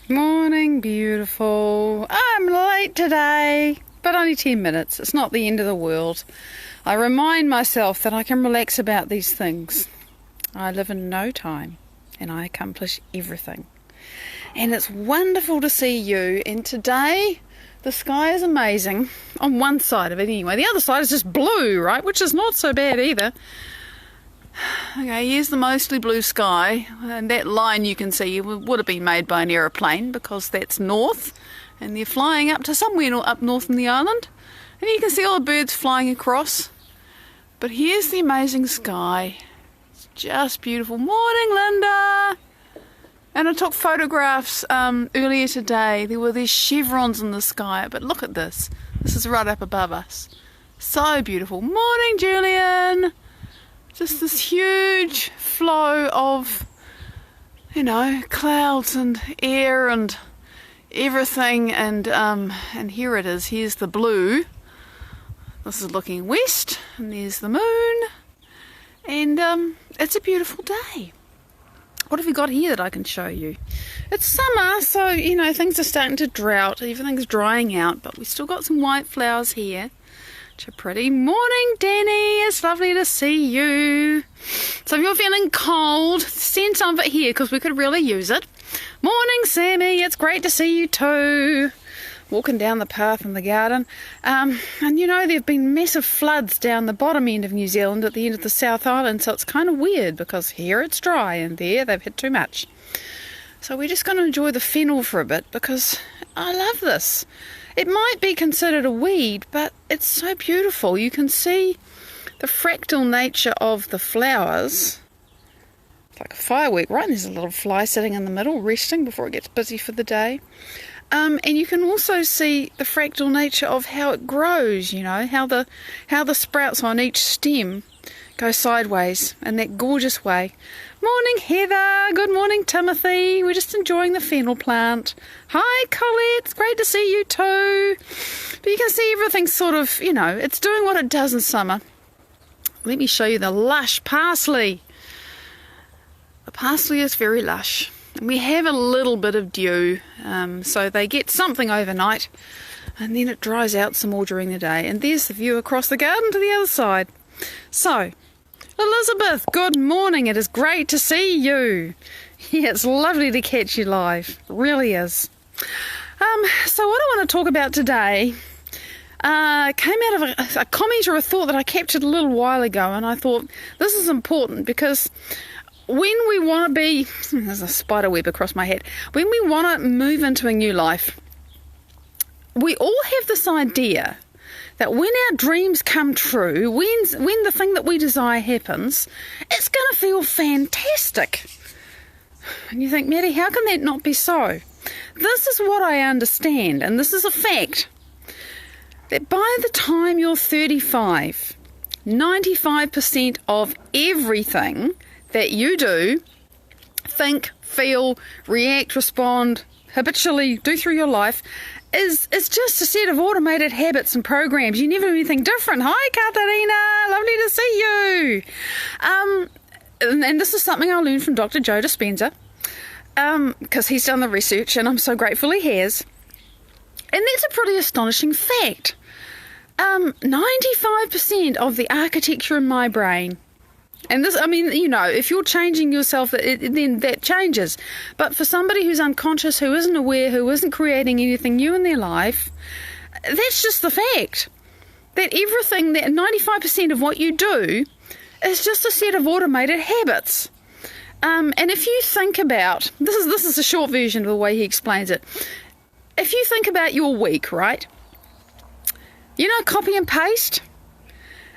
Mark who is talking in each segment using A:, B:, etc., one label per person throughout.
A: Morning, beautiful. I'm late today, but only 10 minutes. It's not the end of the world. I remind myself that I can relax about these things. I live in no time, and I accomplish everything. And it's wonderful to see you. And today, the sky is amazing. On one side of it anyway. The other side is just blue, right? Which is not so bad either. Okay, here's the mostly blue sky, and that line you can see would have been made by an aeroplane because that's north, and they're flying up to somewhere up north in the island, and you can see all the birds flying across. But here's the amazing sky. It's just beautiful. Morning, Linda! And I took photographs earlier today. There were these chevrons in the sky, but look at this. This is right up above us. So beautiful. Morning, Julian! Just this huge flow of, clouds and air and everything, and here it is. Here's the blue. This is looking west, and there's the moon, and it's a beautiful day. What have we got here that I can show you? It's summer, so things are starting to drought. Everything's drying out, but we've still got some white flowers here. Which are pretty. Morning, Danny. It's lovely to see you. So if you're feeling cold, send some of it here because we could really use it. Morning, Sammy. It's great to see you too. Walking down the path in the garden. And there have been massive floods down the bottom end of New Zealand at the end of the South Island, so it's kind of weird because here it's dry and there they've had too much. So we're just going to enjoy the fennel for a bit because I love this. It might be considered a weed, but it's so beautiful. You can see the fractal nature of the flowers. It's like a firework, right? And there's a little fly sitting in the middle, resting before it gets busy for the day. And you can also see the fractal nature of how it grows, how the sprouts on each stem go sideways in that gorgeous way. Morning, Heather. Good morning, Timothy. We're just enjoying the fennel plant. Hi, Colette. It's great to see you too. But you can see everything's sort of, it's doing what it does in summer. Let me show you the lush parsley. The parsley is very lush. And we have a little bit of dew, so they get something overnight, and then it dries out some more during the day. And there's the view across the garden to the other side. So, Elizabeth, good morning. It is great to see you. Yeah, it's lovely to catch you live. It really is. So what I want to talk about today came out of a comment or a thought that I captured a little while ago, and I thought this is important because when we want to be, there's a spider web across my head, when we want to move into a new life, we all have this idea that when our dreams come true, when the thing that we desire happens, it's going to feel fantastic. And you think, Maddie, how can that not be so? This is what I understand, and this is a fact, that by the time you're 35, 95% of everything that you do, think, feel, react, respond, habitually do through your life, is just a set of automated habits and programs. You never do anything different. Hi, Katarina. Lovely to see you. And this is something I learned from Dr. Joe Dispenza, because he's done the research, and I'm so grateful he has. And that's a pretty astonishing fact. 95% of the architecture in my brain, and this, if you're changing yourself, then that changes. But for somebody who's unconscious, who isn't aware, who isn't creating anything new in their life, that's just the fact. That everything, that 95% of what you do is just a set of automated habits. And if you think about, this is a short version of the way he explains it. If you think about your week, right? Copy and paste.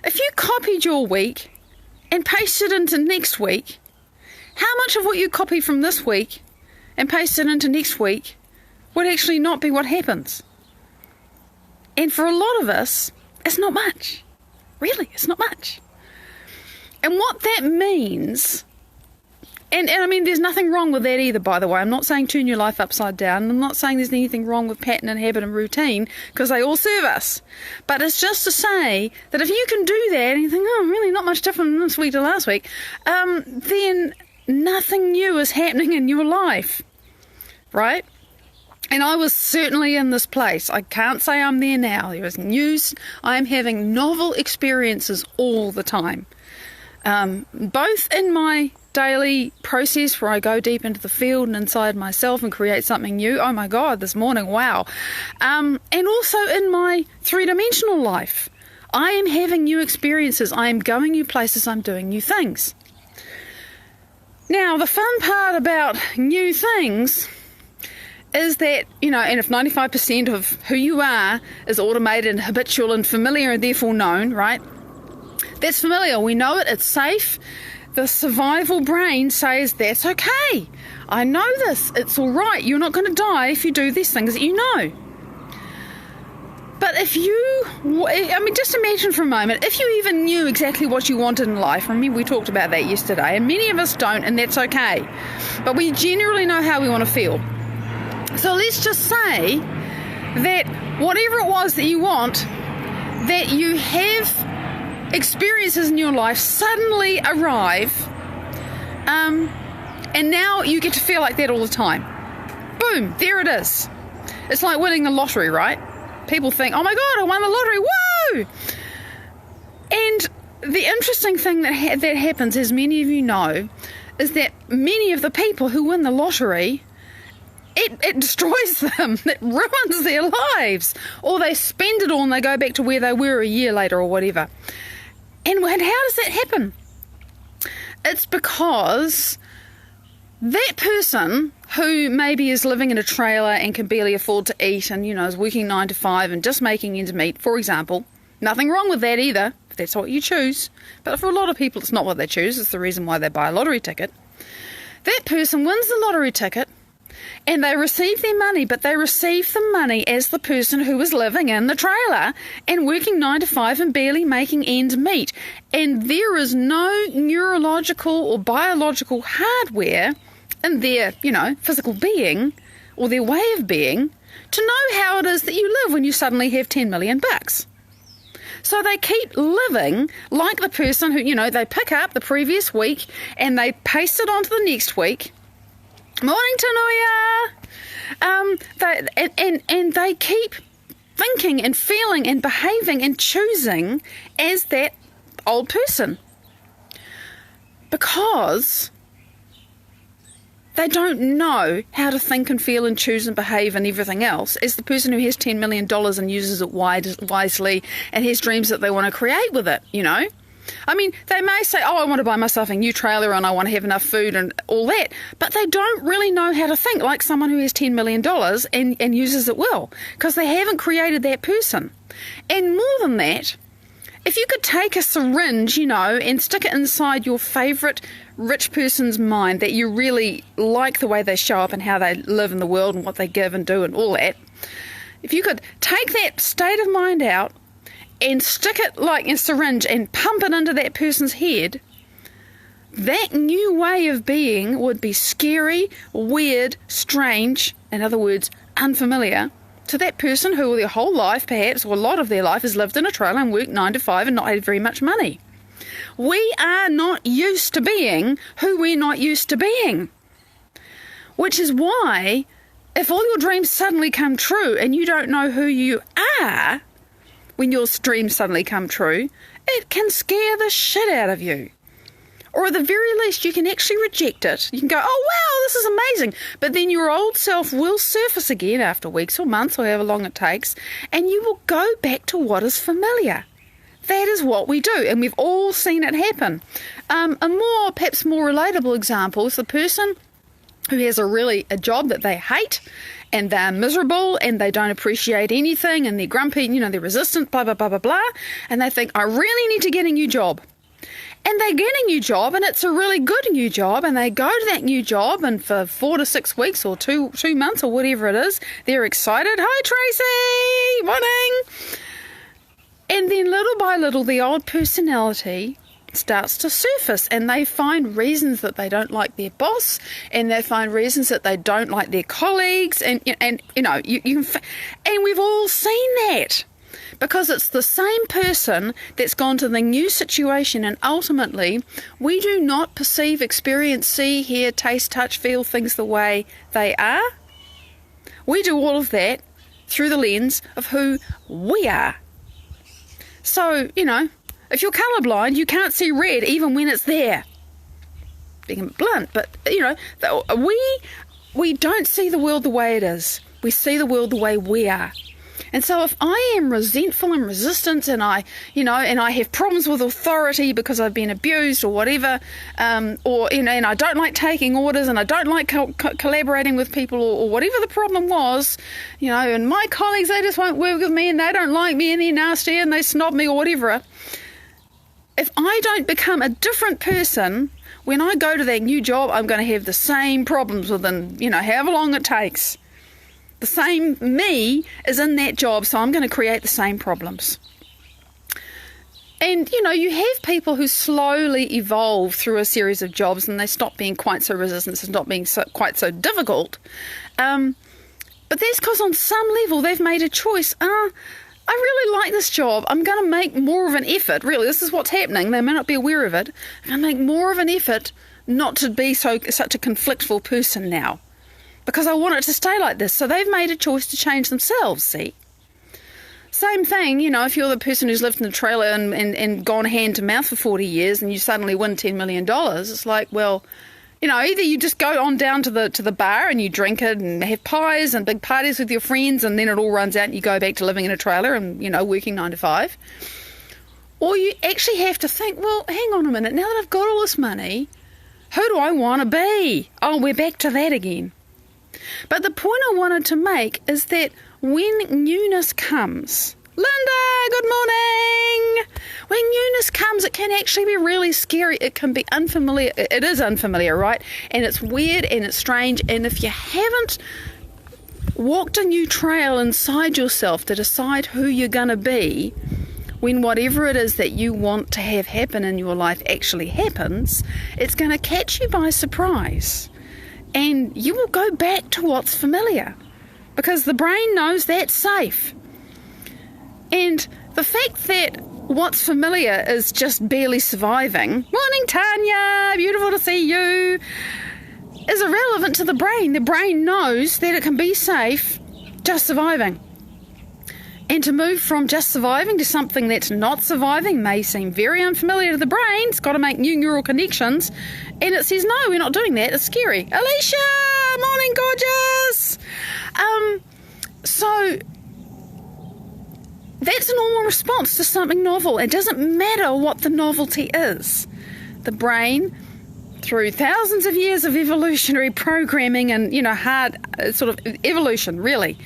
A: If you copied your week and pasted into next week, how much of what you copy from this week and pasted into next week would actually not be what happens? And for a lot of us, it's not much. Really, it's not much. And what that means, and there's nothing wrong with that either, by the way. I'm not saying turn your life upside down. I'm not saying there's anything wrong with pattern and habit and routine, because they all serve us. But it's just to say that if you can do that and you think, really not much different this week to last week, then nothing new is happening in your life, right? And I was certainly in this place. I can't say I'm there now. There is news. I am having novel experiences all the time. Both in my daily process where I go deep into the field and inside myself and create something new. Oh my God, this morning, wow. And also in my three-dimensional life. I am having new experiences. I am going new places. I'm doing new things. Now, the fun part about new things is that, and if 95% of who you are is automated and habitual and familiar and therefore known, right? That's familiar. We know it. It's safe. The survival brain says, that's okay. I know this. It's all right. You're not going to die if you do these things that you know. But if just imagine for a moment, if you even knew exactly what you wanted in life. Remember, we talked about that yesterday, and many of us don't, and that's okay. But we generally know how we want to feel. So let's just say that whatever it was that you want, that you have experiences in your life suddenly arrive, and now you get to feel like that all the time. Boom, there it is. It's like winning the lottery, right? People think, oh my God, I won the lottery, woo! And the interesting thing that happens, as many of you know, is that many of the people who win the lottery, it destroys them. It ruins their lives. Or they spend it all and they go back to where they were a year later or whatever. And how does that happen? It's because that person who maybe is living in a trailer and can barely afford to eat and, is working 9 to 5 and just making ends meet, for example, nothing wrong with that either, if that's what you choose. But for a lot of people, it's not what they choose. It's the reason why they buy a lottery ticket. That person wins the lottery ticket and they receive their money, but they receive the money as the person who is living in the trailer and working 9 to 5 and barely making ends meet. And there is no neurological or biological hardware in their, physical being or their way of being to know how it is that you live when you suddenly have 10 million bucks. So they keep living like the person who, they pick up the previous week and they paste it onto the next week. Morning, Tanuya! And they keep thinking and feeling and behaving and choosing as that old person. Because they don't know how to think and feel and choose and behave and everything else as the person who has $10 million and uses it wisely and has dreams that they want to create with it, I mean, they may say, I want to buy myself a new trailer and I want to have enough food and all that, but they don't really know how to think like someone who has $10 million and uses it well, because they haven't created that person. And more than that, if you could take a syringe, and stick it inside your favourite rich person's mind that you really like the way they show up and how they live in the world and what they give and do and all that, if you could take that state of mind out and stick it like a syringe and pump it into that person's head, that new way of being would be scary, weird, strange, in other words, unfamiliar, to that person who their whole life, perhaps, or a lot of their life, has lived in a trailer and worked 9 to 5 and not had very much money. We are not used to being who we're not used to being. Which is why, if all your dreams suddenly come true and you don't know who you are, when your dreams suddenly come true, it can scare the shit out of you. Or at the very least, you can actually reject it. You can go, oh wow, this is amazing. But then your old self will surface again after weeks or months or however long it takes, and you will go back to what is familiar. That is what we do, and we've all seen it happen. Perhaps more relatable example is the person who has a job that they hate, and they're miserable and they don't appreciate anything and they're grumpy, they're resistant, blah, blah, blah, blah, blah. And they think, I really need to get a new job. And they get a new job and it's a really good new job and they go to that new job and for 4 to 6 weeks or two months or whatever it is, they're excited. Hi, Tracy! Morning! And then little by little, the old personality starts to surface and they find reasons that they don't like their boss and they find reasons that they don't like their colleagues and you can and we've all seen that because it's the same person that's gone to the new situation, and ultimately we do not perceive, experience, see, hear, taste, touch, feel things the way they are. We do all of that through the lens of who we are. So, if you're colourblind, you can't see red even when it's there. Being blunt, but, we don't see the world the way it is. We see the world the way we are. And so if I am resentful and resistant and I have problems with authority because I've been abused or whatever, and I don't like taking orders and I don't like collaborating with people or whatever the problem was, and my colleagues, they just won't work with me and they don't like me and they're nasty and they snob me or whatever. If I don't become a different person, when I go to that new job, I'm going to have the same problems within, however long it takes. The same me is in that job, so I'm going to create the same problems. And, you have people who slowly evolve through a series of jobs and they stop being quite so resistant and not being quite so difficult. But that's because on some level they've made a choice. I really like this job. I'm going to make more of an effort. Really, this is what's happening. They may not be aware of it. I'm going to make more of an effort not to be such a conflictful person now, because I want it to stay like this. So they've made a choice to change themselves, see? Same thing, if you're the person who's lived in a trailer and gone hand to mouth for 40 years and you suddenly win $10 million, it's like, well, either you just go on down to the bar and you drink it and have pies and big parties with your friends and then it all runs out and you go back to living in a trailer and, working 9 to 5. Or you actually have to think, well, hang on a minute, now that I've got all this money, who do I want to be? Oh, we're back to that again. But the point I wanted to make is that when newness comes, Linda, good morning! When newness comes, it can actually be really scary. It can be unfamiliar. It is unfamiliar, right? And it's weird and it's strange. And if you haven't walked a new trail inside yourself to decide who you're going to be, when whatever it is that you want to have happen in your life actually happens, it's going to catch you by surprise. And you will go back to what's familiar because the brain knows that's safe. And the fact that what's familiar is just barely surviving, morning Tanya, beautiful to see you, is irrelevant to the brain. The brain knows that it can be safe just surviving. And to move from just surviving to something that's not surviving may seem very unfamiliar to the brain. It's got to make new neural connections. And it says, no, we're not doing that. It's scary. Alicia, morning, gorgeous. So that's a normal response to something novel. It doesn't matter what the novelty is. The brain, through thousands of years of evolutionary programming and, hard sort of evolution, really,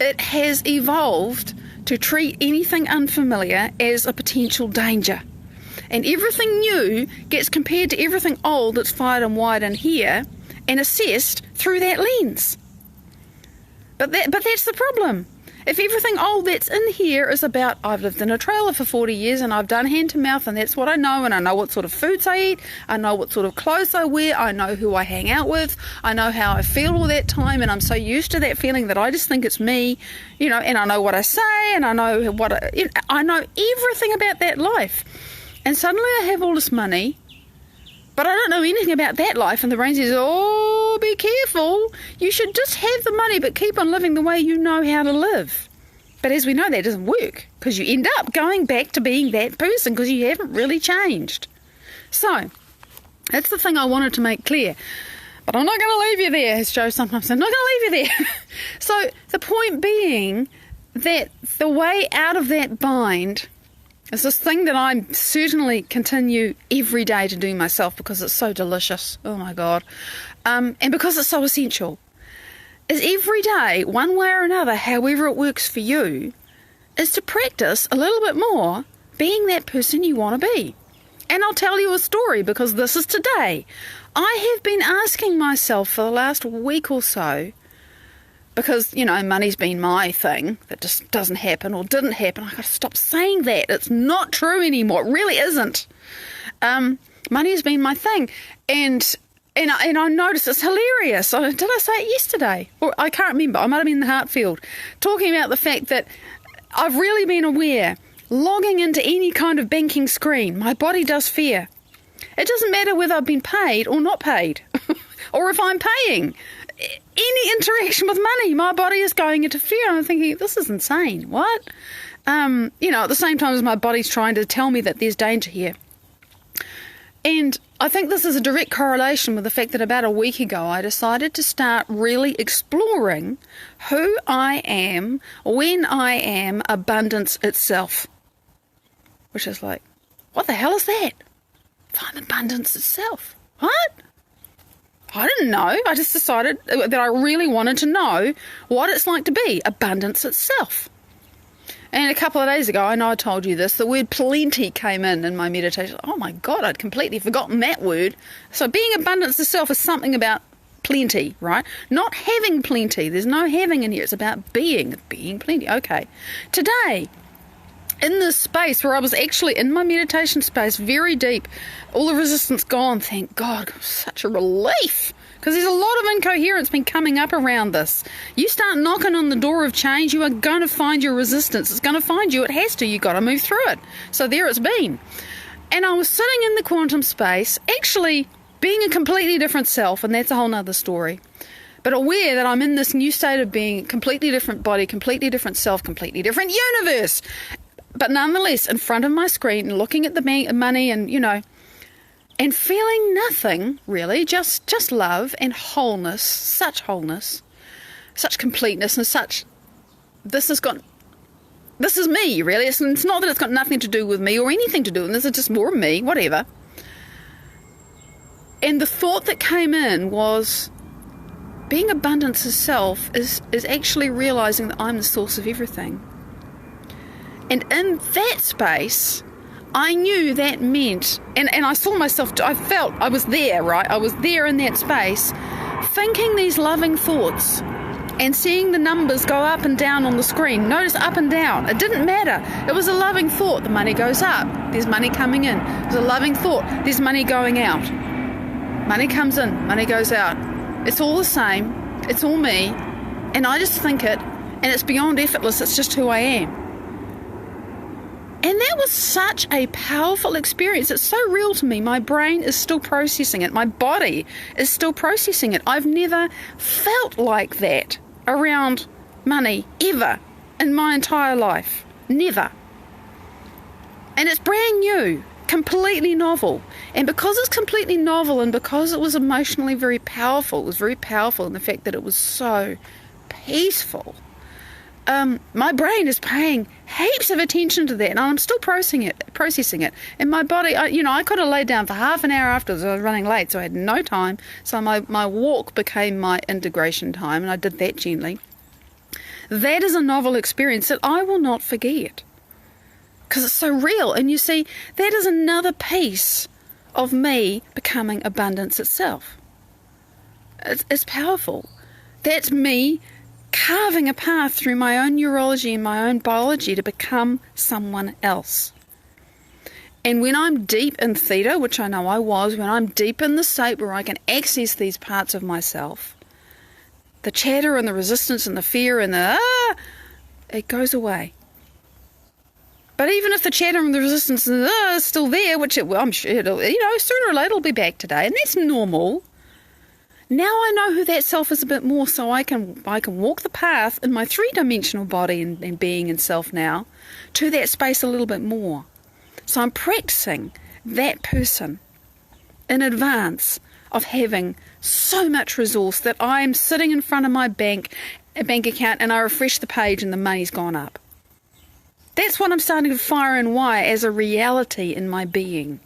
A: it has evolved to treat anything unfamiliar as a potential danger. And everything new gets compared to everything old that's fired and wired in here and assessed through that lens. But that's the problem. If everything old that's in here is about, I've lived in a trailer for 40 years and I've done hand to mouth and that's what I know, and I know what sort of foods I eat, I know what sort of clothes I wear, I know who I hang out with, I know how I feel all that time, and I'm so used to that feeling that I just think it's me, and I know what I say and I know I know everything about that life. And suddenly I have all this money, but I don't know anything about that life, and the brain says, oh, be careful. You should just have the money, but keep on living the way you know how to live. But as we know, that doesn't work, because you end up going back to being that person because you haven't really changed. So, that's the thing I wanted to make clear. But I'm not going to leave you there, as Joe sometimes says. I'm not going to leave you there. So, the point being that the way out of that bind is this thing that I certainly continue every day to do myself because it's so delicious. Oh my God. And because it's so essential. Is every day, one way or another, however it works for you, is to practice a little bit more being that person you want to be. And I'll tell you a story because this is today. I have been asking myself for the last week or so, because, money's been my thing that just doesn't happen or didn't happen. I've got to stop saying that. It's not true anymore. It really isn't. Money has been my thing. And I noticed it's hilarious. Did I say it yesterday? Or I can't remember. I might have been in the Heartfield. Talking about the fact that I've really been aware, logging into any kind of banking screen, my body does fear. It doesn't matter whether I've been paid or not paid, or if I'm paying. any interaction with money, my body is going into fear. I'm thinking, this is insane. What? At the same time as my body's trying to tell me that there's danger here. And I think this is a direct correlation with the fact that about a week ago I decided to start really exploring who I am when I am abundance itself. Which is like, what the hell is that? If I'm abundance itself. What? I didn't know. I just decided that I really wanted to know what it's like to be abundance itself. And a couple of days ago, I know I told you this, the word plenty came in my meditation. Oh my God, I'd completely forgotten that word. So being abundance itself is something about plenty, right? Not having plenty. There's no having in here. It's about being plenty. Okay. Today, in this space where I was actually in my meditation space, very deep, all the resistance gone, thank God, such a relief. Because there's a lot of incoherence been coming up around this. You start knocking on the door of change, you are going to find your resistance. It's going to find you. It has to. You've got to move through it. So there it's been. And I was sitting in the quantum space, actually being a completely different self, and that's a whole nother story. But aware that I'm in this new state of being, completely different body, completely different self, completely different universe. But nonetheless, in front of my screen, looking at the money and, and feeling nothing, really, just love and wholeness, such completeness, and such, this is me, really. It's not that it's got nothing to do with me or anything to do with this, it's just more of me, whatever. And the thought that came in was, being abundance itself is actually realizing that I'm the source of everything. And in that space, I knew that meant, and I saw myself, I felt I was there, right? I was there in that space, thinking these loving thoughts and seeing the numbers go up and down on the screen. Notice up and down. It didn't matter. It was a loving thought. The money goes up. There's money coming in. It was a loving thought. There's money going out. Money comes in. Money goes out. It's all the same. It's all me. And I just think it, and it's beyond effortless. It's just who I am. And that was such a powerful experience. It's so real to me. My brain is still processing it. My body is still processing it. I've never felt like that around money ever in my entire life. Never. And it's brand new, completely novel. And because it's completely novel and because it was emotionally very powerful, it was very powerful in the fact that it was so peaceful. My brain is paying heaps of attention to that, and I'm still processing it. And my body, I could have laid down for half an hour afterwards. I was running late, so I had no time. So my walk became my integration time, and I did that gently. That is a novel experience that I will not forget, because it's so real. And you see, that is another piece of me becoming abundance itself. It's powerful. That's me carving a path through my own neurology and my own biology to become someone else. And when I'm deep in theta, which I know I was, when I'm deep in the state where I can access these parts of myself, the chatter and the resistance and the fear and it goes away. But even if the chatter and the resistance is still there, which I'm sure sooner or later it'll be back today, and that's normal. Now I know who that self is a bit more, so I can walk the path in my three-dimensional body and being and self now to that space a little bit more. So I'm practicing that person in advance of having so much resource that I'm sitting in front of my bank account and I refresh the page and the money's gone up. That's what I'm starting to fire and wire as a reality in my being.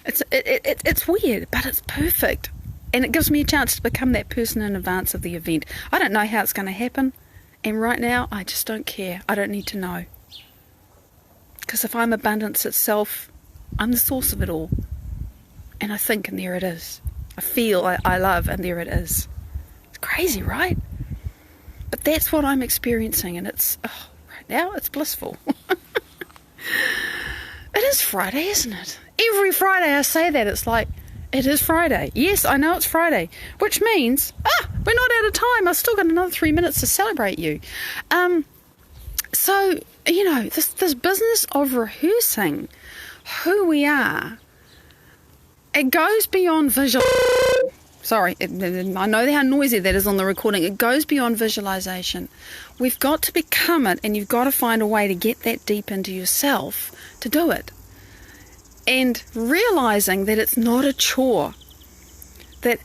A: It's weird, but it's perfect. And it gives me a chance to become that person in advance of the event. I don't know how it's going to happen. And right now, I just don't care. I don't need to know. Because if I'm abundance itself, I'm the source of it all. And I think, and there it is. I feel, I love, and there it is. It's crazy, right? But that's what I'm experiencing. And right now, it's blissful. It is Friday, isn't it? Every Friday I say that. It's like, it is Friday. Yes, I know it's Friday. Which means, we're not out of time. I've still got another 3 minutes to celebrate you. So, this business of rehearsing who we are, it goes beyond visual. Sorry, I know how noisy that is on the recording. It goes beyond visualization. We've got to become it, and you've got to find a way to get that deep into yourself to do it. And realizing that it's not a chore, that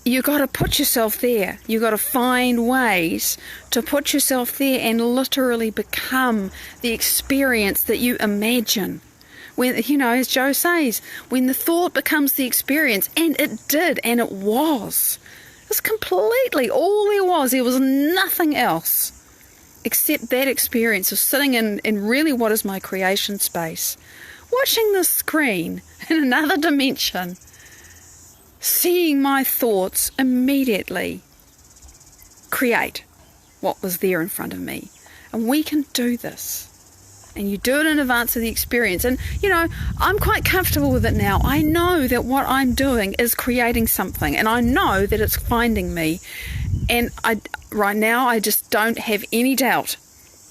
A: you got to put yourself there. You got to find ways to put yourself there and literally become the experience that you imagine. When, as Joe says, when the thought becomes the experience, and it did, and it was. It's completely all there was. There was nothing else except that experience of sitting in really what is my creation space, watching the screen in another dimension, seeing my thoughts immediately create what was there in front of me. And we can do this. And you do it in advance of the experience. And, I'm quite comfortable with it now. I know that what I'm doing is creating something. And I know that it's finding me. And right now, I just don't have any doubt.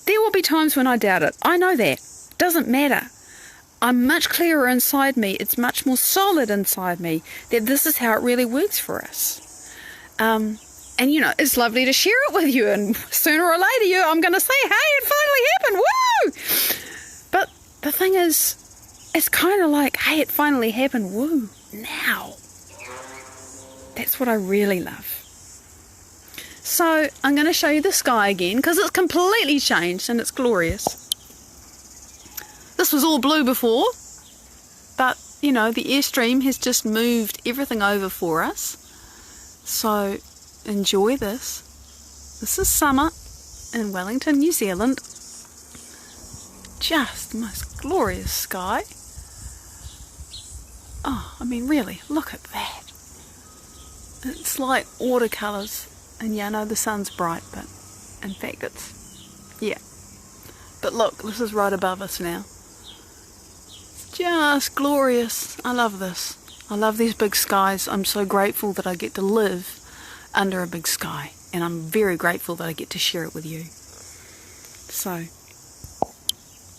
A: There will be times when I doubt it. I know that. Doesn't matter. I'm much clearer inside me. It's much more solid inside me that this is how it really works for us. And, it's lovely to share it with you. And sooner or later, I'm going to say, hey, it finally happened. Woo! But the thing is, it's kind of like, hey, it finally happened. Woo! Now. That's what I really love. So I'm going to show you the sky again because it's completely changed and it's glorious. This was all blue before, but, the Airstream has just moved everything over for us. So enjoy this. This is summer in Wellington, New Zealand. Just the most glorious sky. Oh, really, look at that. It's like watercolours. And I know the sun's bright, but in fact yeah. But look, this is right above us now. It's just glorious. I love this. I love these big skies. I'm so grateful that I get to live under a big sky, and I'm very grateful that I get to share it with you. So,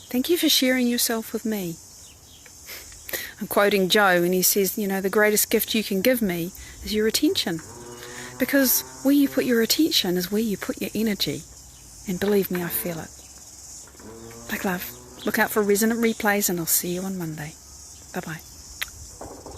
A: thank you for sharing yourself with me. I'm quoting Joe, and he says, the greatest gift you can give me is your attention. Because where you put your attention is where you put your energy. And believe me, I feel it. Big love. Look out for resonant replays, and I'll see you on Monday. Bye-bye.